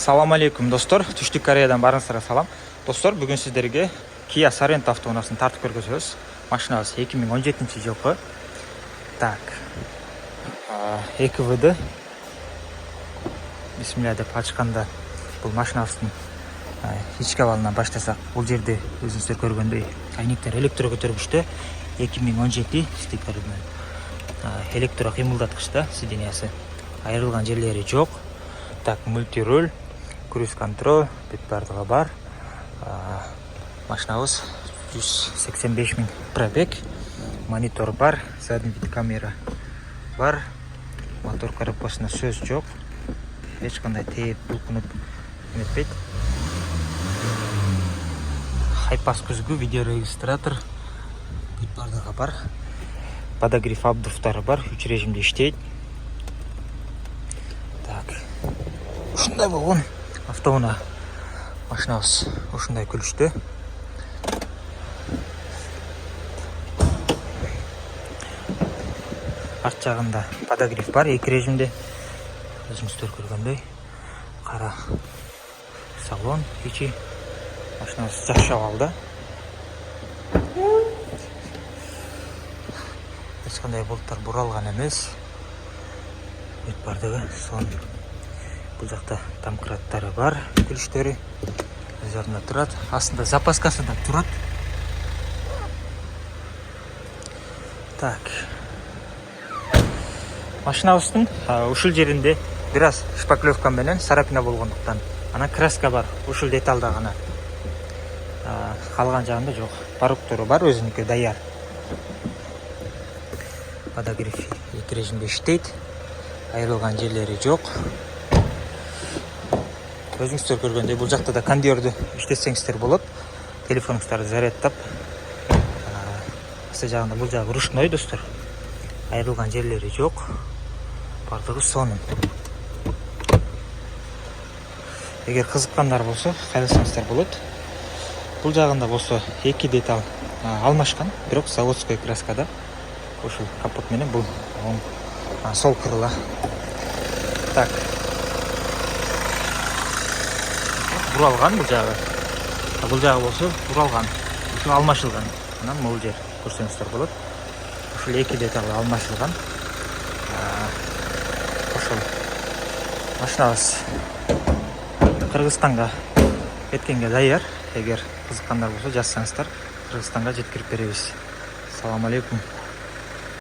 Assalamu alaikum dostlar. Түштүк Кореядан барыңыздарга салам. Достор, бүгүн сиздерге Kia Sorento автоунаасын тартып көргөзөбүз. Машинабыз 2017-жылкы. Так. 2VD. Бисмилlah деп ачканда бул машинабыздын ички абалынан баштасак, бул жерде өзүңүздөр көргөндөй айнектер электро көтөргүчтө 2017 стикер менен электро кыймылдаткычта сидениясы айрылган жерлери жок. Так, мультируль, круиз контроль, бүт бардыгы бар. Машинабыз 185 000 пробег, монитор бар, задний вид камера бар. Мотор коробкасында сөз жок. Эч кандай тээп, булкунуп эметпейт. Хайпас күзгү, видеорегистратор бүт бардыгы бар. Подогрев обдувтары бар, 3 режимде иштейт. Так. Ушундай болгон автоунаа машинабыз ушундай күлүштө. Арт жагында подогрев бар, 2 режимде. Өзүңүздөр көргөндөй кара салон, ичи машинабыз жакшы абалда. Эч кандай болуттар буралган эмес. Бүт бардыгы сон. Бул жакта домкраттары бар, күлүштөрү өз ордунда турат. Астында запаскасы да турат. Так. Машинабыздын ушул жеринде бир аз шпаклевка менен царапина болгондуктан анан краска бар, ушул деталда гана. Калган жагында жок. Паруктору бар, өзүнүкү даяр. Подогрев 2 режимде иштейт. Айрылган жерлери жок. Өзүңүздөр көргөндөй бул жакта да кондиорду иштетсеңиздер болот. Телефонуңуздарды зарядтап. Аса жагында бул жагы ручной достор. Айрылган жерлери жок. Бардыгы сонун. Эгер кызыккандар болсо, кайрылсаңыздар болот. Бул жагында болсо 2 деталь алмашкан, бирок заводской краскада. Ушул капот менен бул сол крыла. Так. Буралган бул жагы. Бул жагы болсо буралган. Ушул алмашылган. Анан бул жер көрсөңүздөр болот. Ушул 2 деталь алмашылган. Ошол машинабыз Кыргызстанга кеткенге даяр. Эгер кызыккандар болсо жазсаңыздар, Кыргызстанга жеткирип беребиз. Assalamu alaikum.